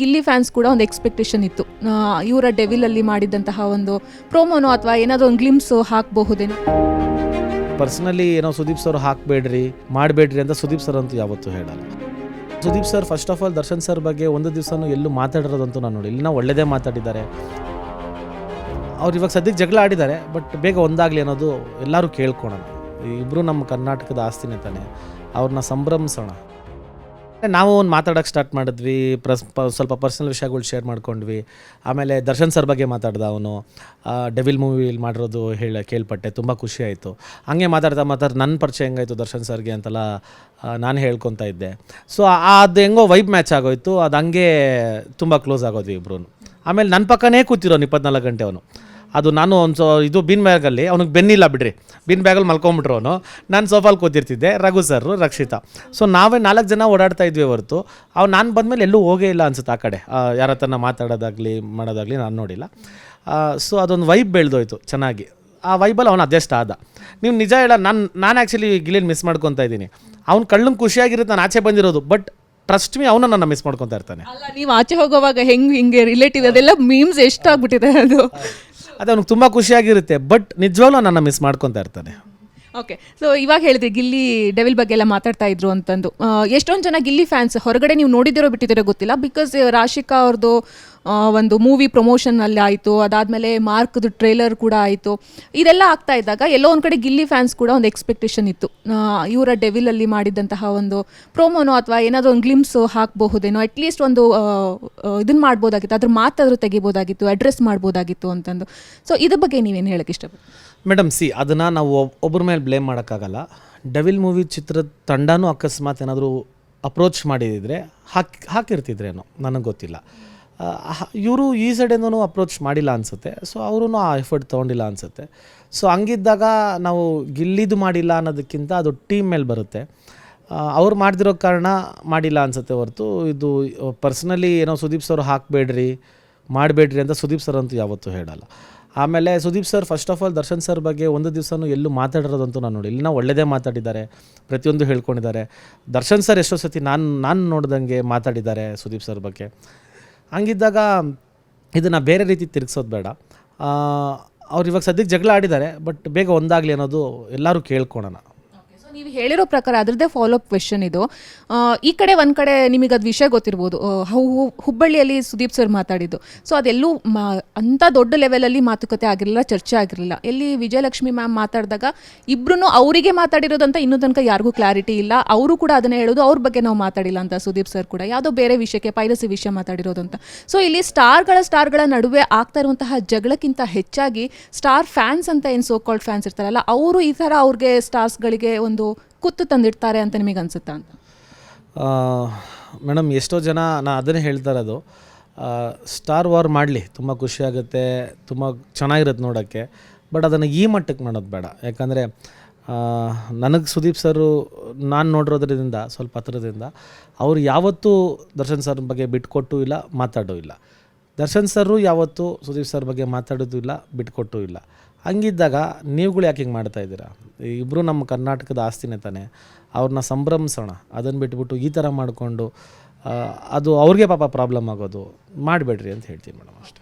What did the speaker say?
Gilli fans ಕೂಡ ಒಂದು expectation ಇತ್ತು, ಇವರ ಡೆವಿಲಲ್ಲಿ ಮಾಡಿದಂತಹ ಒಂದು ಪ್ರೋಮೋನೋ ಅಥವಾ ಏನಾದರೂ ಒಂದು ಗ್ಲಿಮ್ಸ್ ಹಾಕಬಹುದೇನೋ. ಪರ್ಸನಲಿ ಏನೋ ಸುದೀಪ್ ಸರ್ ಹಾಕಬೇಡ್ರಿ ಮಾಡಬೇಡ್ರಿ ಅಂತ ಸುದೀಪ್ ಸರ್ ಅಂತೂ ಯಾವತ್ತೂ ಹೇಳಲ್ಲ. Sudeep sir first of all Darshan sir ಬಗ್ಗೆ ಒಂದು ದಿವಸನೂ ಎಲ್ಲೂ ಮಾತಾಡಿರೋದಂತೂ ನಾನು ನೋಡಿ, ಇಲ್ಲಿನ ಒಳ್ಳೆಯದೇ ಮಾತಾಡಿದ್ದಾರೆ. ಅವ್ರು ಇವಾಗ ಸದ್ಯಕ್ಕೆ ಜಗಳ ಆಡಿದ್ದಾರೆ, ಬಟ್ ಬೇಗ ಒಂದಾಗಲಿ ಅನ್ನೋದು ಎಲ್ಲರೂ ಕೇಳ್ಕೊಳೋಣ. ಇಬ್ಬರು ನಮ್ಮ ಕರ್ನಾಟಕದ ಆಸ್ತಿನೇ ತಾನೆ, ಅವ್ರನ್ನ ಸಂಭ್ರಮಿಸೋಣ. ನಾವು ಒಂದು ಮಾತಾಡೋಕ್ಕೆ ಸ್ಟಾರ್ಟ್ ಮಾಡಿದ್ವಿ, ಸ್ವಲ್ಪ ಪರ್ಸ್ನಲ್ ವಿಷಯಗಳು ಶೇರ್ ಮಾಡ್ಕೊಂಡ್ವಿ. ಆಮೇಲೆ ದರ್ಶನ್ ಸರ್ ಬಗ್ಗೆ ಮಾತಾಡ್ದ, ಅವನು ಡೆವಿಲ್ ಮೂವಿಲಿ ಮಾಡಿರೋದು ಕೇಳ್ಪಟ್ಟೆ, ತುಂಬ ಖುಷಿ ಆಯಿತು. ಹಂಗೆ ಮಾತಾಡ್ತಾ ನನ್ನ ಪರಿಚಯ ಹೆಂಗಾಯಿತು ದರ್ಶನ್ ಸರ್ಗೆ ಅಂತೆಲ್ಲ ನಾನು ಹೇಳ್ಕೊತಾ ಇದ್ದೆ. ಸೊ ಅದು ಹೆಂಗೋ ವೈಬ್ ಮ್ಯಾಚ್ ಆಗೋಯ್ತು, ಅದು ಹಂಗೆ ತುಂಬ ಕ್ಲೋಸ್ ಆಗೋದ್ವಿ ಇಬ್ಬರು. ಆಮೇಲೆ ನನ್ನ ಪಕ್ಕನೇ ಕೂತಿರೋನು 24 ಗಂಟೆ ಅವನು. ಅದು ನಾನು ಒಂದು ಇದು ಬಿನ್ ಬ್ಯಾಗಲ್ಲಿ ಅವ್ನಿಗೆ ಬೆನ್ನಿಲ್ಲ ಬಿಡ್ರಿ, ಬಿನ್ ಬ್ಯಾಗಲ್ಲಿ ಮಲ್ಕೊಂಬಿಟ್ರು ಅವನು. ನಾನು ಸೋಫಾಲ್ ಕೂತಿರ್ತಿದ್ದೆ, ರಘು ಸರ್, ರಕ್ಷಿತಾ. ಸೊ ನಾವೇ 4 ಜನ ಓಡಾಡ್ತಾ ಇದ್ವಿ ಹೊರತು ನಾನು ಬಂದಮೇಲೆ ಎಲ್ಲೂ ಹೋಗೇ ಇಲ್ಲ ಅನ್ಸುತ್ತೆ ಆ ಕಡೆ. ಯಾರ ಹತ್ರನ ಮಾತಾಡೋದಾಗಲಿ ಮಾಡೋದಾಗಲಿ ನಾನು ನೋಡಿಲ್ಲ. ಸೊ ಅದೊಂದು ವೈಬ್ ಬೆಳೆದೋಯ್ತು ಚೆನ್ನಾಗಿ. ಆ ವೈಬಲ್ಲಿ ಅವನು ಅಡ್ಜಸ್ಟ್ ಆದ. ನೀವು ನಿಜ ಹೇಳ, ನಾನು ಆ್ಯಕ್ಚುಲಿ ಗಿಲ್ಲಿನ ಮಿಸ್ ಮಾಡ್ಕೊತಾ ಇದ್ದೀನಿ. ಅವ್ನು ಕಳ್ಳಂಗೆ ಖುಷಿಯಾಗಿರುತ್ತೆ ನಾನು ಆಚೆ ಬಂದಿರೋದು, ಬಟ್ ಟ್ರಸ್ಟ್ ಮೀ ಅವನು ನನ್ನ ಮಿಸ್ ಮಾಡ್ಕೊತಾ ಇರ್ತಾನೆ. ಅಲ್ಲ, ನೀವು ಆಚೆ ಹೋಗೋವಾಗ ಹಿಂಗೆ ರಿಲೇಟಿವ್ ಅದೆಲ್ಲ ಮೀಮ್ಸ್ ಎಷ್ಟಾಗ್ಬಿಟ್ಟಿದೆ ಅದು. ಅದು ಅವ್ನಿಗೆ ತುಂಬ ಖುಷಿಯಾಗಿರುತ್ತೆ, ಬಟ್ ನಿಜವಾಗ್ಲೂ ನನ್ನ ಮಿಸ್ ಮಾಡ್ಕೊತಾ ಇರ್ತಾನೆ. ಓಕೆ, ಸೊ ಇವಾಗ ಹೇಳಿದ್ರಿ ಗಿಲ್ಲಿ ಡೆವಿಲ್ ಬಗ್ಗೆ ಎಲ್ಲ ಮಾತಾಡ್ತಾ ಇದ್ರು ಅಂತಂದು. ಎಷ್ಟೊಂದು ಜನ ಗಿಲ್ಲಿ ಫ್ಯಾನ್ಸ್ ಹೊರಗಡೆ ನೀವು ನೋಡಿದಿರೋ ಬಿಟ್ಟಿದ್ದೀರೋ ಗೊತ್ತಿಲ್ಲ, ಬಿಕಾಸ್ ರಾಶಿಕಾ ಅವ್ರದ್ದು ಒಂದು ಮೂವಿ ಪ್ರಮೋಷನಲ್ಲಿ ಆಯಿತು, ಅದಾದಮೇಲೆ ಮಾರ್ಕ್ದು ಟ್ರೇಲರ್ ಕೂಡ ಆಯಿತು. ಇದೆಲ್ಲ ಆಗ್ತಾ ಇದ್ದಾಗ ಎಲ್ಲೋ ಒಂದು ಕಡೆ ಗಿಲ್ಲಿ ಫ್ಯಾನ್ಸ್ ಕೂಡ ಒಂದು ಎಕ್ಸ್ಪೆಕ್ಟೇಷನ್ ಇತ್ತು, ಇವರ ಡೆವಿಲಲ್ಲಿ ಮಾಡಿದಂತಹ ಒಂದು ಪ್ರೋಮೋನೋ ಅಥವಾ ಏನಾದರೂ ಒಂದು ಗ್ಲಿಮ್ಸ್ ಹಾಕಬಹುದೇನೋ, ಅಟ್ಲೀಸ್ಟ್ ಒಂದು ಇದನ್ನು ಮಾಡ್ಬೋದಾಗಿತ್ತು, ಅದ್ರ ಮಾತಾದರೂ ತೆಗಿಬೋದಾಗಿತ್ತು, ಅಡ್ರೆಸ್ ಮಾಡ್ಬೋದಾಗಿತ್ತು ಅಂತಂದು. ಸೊ ಇದ್ರ ಬಗ್ಗೆ ನೀವೇನು ಹೇಳೋಕ್ಕೆ ಇಷ್ಟಪಡ್ತೀವಿ? ಮೇಡಮ್, ಅದನ್ನು ನಾವು ಒಬ್ಬರ ಮೇಲೆ ಬ್ಲೇಮ್ ಮಾಡೋಕ್ಕಾಗಲ್ಲ. ಡೆವಿಲ್ ಮೂವಿ ಚಿತ್ರದ ತಂಡನೂ ಅಕಸ್ಮಾತ್ ಏನಾದರೂ ಅಪ್ರೋಚ್ ಮಾಡಿದರೆ ಹಾಕಿರ್ತಿದ್ರೇನೋ, ನನಗೆ ಗೊತ್ತಿಲ್ಲ. ಇವರು ಈ ಸೈಡಿಂದನೂ ಅಪ್ರೋಚ್ ಮಾಡಿಲ್ಲ ಅನಿಸುತ್ತೆ. ಸೊ ಅವರೂ ಆ ಎಫರ್ಟ್ ತೊಗೊಂಡಿಲ್ಲ ಅನಿಸುತ್ತೆ. ಸೊ ಹಂಗಿದ್ದಾಗ ನಾವು ಗಿಲ್ಲಿದು ಮಾಡಿಲ್ಲ ಅನ್ನೋದಕ್ಕಿಂತ ಅದು ಟೀಮ್ ಮೇಲೆ ಬರುತ್ತೆ. ಅವ್ರು ಮಾಡ್ದಿರೋ ಕಾರಣ ಮಾಡಿಲ್ಲ ಅನಿಸುತ್ತೆ ಹೊರತು ಇದು ಪರ್ಸ್ನಲಿ ಏನೋ ಸುದೀಪ್ ಸರ್ ಹಾಕಬೇಡ್ರಿ ಮಾಡಬೇಡ್ರಿ ಅಂತ ಸುದೀಪ್ ಸರ್ ಅಂತೂ ಯಾವತ್ತೂ ಹೇಳಲ್ಲ. ಆಮೇಲೆ Sudeep sir first of all Darshan sir ಬಗ್ಗೆ ಒಂದು ದಿವಸನೂ ಎಲ್ಲೂ ಮಾತಾಡಿರೋದಂತೂ ನಾನು ನೋಡಿ, ಇಲ್ಲಿನ ಒಳ್ಳೆಯದೇ ಮಾತಾಡಿದ್ದಾರೆ, ಪ್ರತಿಯೊಂದು ಹೇಳ್ಕೊಂಡಿದ್ದಾರೆ. ದರ್ಶನ್ ಸರ್ ಎಷ್ಟೋ ಸತಿ ನಾನು ನೋಡ್ದಂಗೆ ಮಾತಾಡಿದ್ದಾರೆ ಸುದೀಪ್ ಸರ್ ಬಗ್ಗೆ. ಹಂಗಿದ್ದಾಗ ಇದನ್ನು ಬೇರೆ ರೀತಿ ತಿರುಗಿಸೋದು ಬೇಡ. ಅವ್ರು ಇವಾಗ ಸದ್ಯಕ್ಕೆ ಜಗಳ ಆಡಿದ್ದಾರೆ, ಬಟ್ ಬೇಗ ಒಂದಾಗಲಿ ಅನ್ನೋದು ಎಲ್ಲರೂ ಕೇಳ್ಕೊಳೋಣ. ನೀವು ಹೇಳಿರೋ ಪ್ರಕಾರ ಅದರದ್ದೇ ಫಾಲೋಅಪ್ ಕ್ವೆಶನ್ ಇದು. ಈ ಕಡೆ ಒಂದು ಕಡೆ ನಿಮಗೆ ಅದು ವಿಷಯ ಗೊತ್ತಿರ್ಬೋದು, ಹುಬ್ಬಳ್ಳಿಯಲ್ಲಿ ಸುದೀಪ್ ಸರ್ ಮಾತಾಡಿದ್ದು. ಸೊ ಅದೆಲ್ಲೂ ಅಂಥ ದೊಡ್ಡ ಲೆವೆಲಲ್ಲಿ ಮಾತುಕತೆ ಆಗಿರಲಿಲ್ಲ, ಚರ್ಚೆ ಆಗಿರಲಿಲ್ಲ. ಎಲ್ಲಿ ವಿಜಯಲಕ್ಷ್ಮಿ ಮ್ಯಾಮ್ ಮಾತಾಡಿದಾಗ ಇಬ್ಬರೂ ಅವರಿಗೆ ಮಾತಾಡಿರೋದಂತ ಇನ್ನೂ ತನಕ ಯಾರಿಗೂ ಕ್ಲಾರಿಟಿ ಇಲ್ಲ. ಅವರು ಕೂಡ ಅದನ್ನೇ ಹೇಳೋದು, ಅವ್ರ ಬಗ್ಗೆ ನಾವು ಮಾತಾಡಿಲ್ಲ ಅಂತ. ಸುದೀಪ್ ಸರ್ ಕೂಡ ಯಾವುದೋ ಬೇರೆ ವಿಷಯಕ್ಕೆ, ಪೈರಸಿ ವಿಷಯ ಮಾತಾಡಿರೋದು ಅಂತ. ಸೊ ಇಲ್ಲಿ ಸ್ಟಾರ್ಗಳ ನಡುವೆ ಆಗ್ತಾ ಇರುವಂತಹ ಜಗಳಕ್ಕಿಂತ ಹೆಚ್ಚಾಗಿ ಸ್ಟಾರ್ ಫ್ಯಾನ್ಸ್ ಅಂತ ಏನು ಸೋ ಕಾಲ್ಡ್ ಫ್ಯಾನ್ಸ್ ಇರ್ತಾರಲ್ಲ, ಅವರು ಈ ಥರ ಅವ್ರಿಗೆ ಸ್ಟಾರ್ಸ್ಗಳಿಗೆ ಒಂದು ಕುತ್ತು ತಂದಿಡ್ತಾರೆ ಅಂತ ನಿಮಗೆ ಅನಿಸುತ್ತಾ ಅಂತ? ಮೇಡಮ್, ಎಷ್ಟೋ ಜನ ನಾನು ಅದನ್ನೇ ಹೇಳ್ತಾ ಇರೋದು, ಸ್ಟಾರ್ ವಾರ್ ಮಾಡಲಿ, ತುಂಬ ಖುಷಿಯಾಗುತ್ತೆ, ತುಂಬ ಚೆನ್ನಾಗಿರುತ್ತೆ ನೋಡೋಕ್ಕೆ. ಬಟ್ ಅದನ್ನು ಈ ಮಟ್ಟಕ್ಕೆ ಮಾಡೋದು ಬೇಡ. ಯಾಕಂದರೆ ನನಗೆ ಸುದೀಪ್ ಸರು ನಾನು ನೋಡಿರೋದ್ರಿಂದ ಸ್ವಲ್ಪ ಹತ್ರದಿಂದ ಅವರು ಯಾವತ್ತೂ ದರ್ಶನ್ ಸರ್ ಬಗ್ಗೆ ಬಿಟ್ಕೊಟ್ಟು ಇಲ್ಲ, ಮಾತಾಡೋ ಇಲ್ಲ. ದರ್ಶನ್ ಸರು ಯಾವತ್ತೂ ಸುದೀಪ್ ಸರ್ ಬಗ್ಗೆ ಮಾತಾಡೋದು ಇಲ್ಲ, ಬಿಟ್ಕೊಟ್ಟು ಇಲ್ಲ. ಹಂಗಿದ್ದಾಗ ನೀವುಗಳು ಯಾಕೆ ಹಿಂಗೆ ಮಾಡ್ತಾಯಿದ್ದೀರಾ? ಇಬ್ಬರು ನಮ್ಮ ಕರ್ನಾಟಕದ ಆಸ್ತಿನೇ ತಾನೆ, ಅವ್ರನ್ನ ಸಂಭ್ರಮಿಸೋಣ. ಅದನ್ನು ಬಿಟ್ಬಿಟ್ಟು ಈ ಥರ ಮಾಡಿಕೊಂಡು ಅದು ಅವ್ರಿಗೆ ಪಾಪ ಪ್ರಾಬ್ಲಮ್ ಆಗೋದು ಮಾಡಬೇಡ್ರಿ ಅಂತ ಹೇಳ್ತೀನಿ ಮೇಡಮ್, ಅಷ್ಟೇ.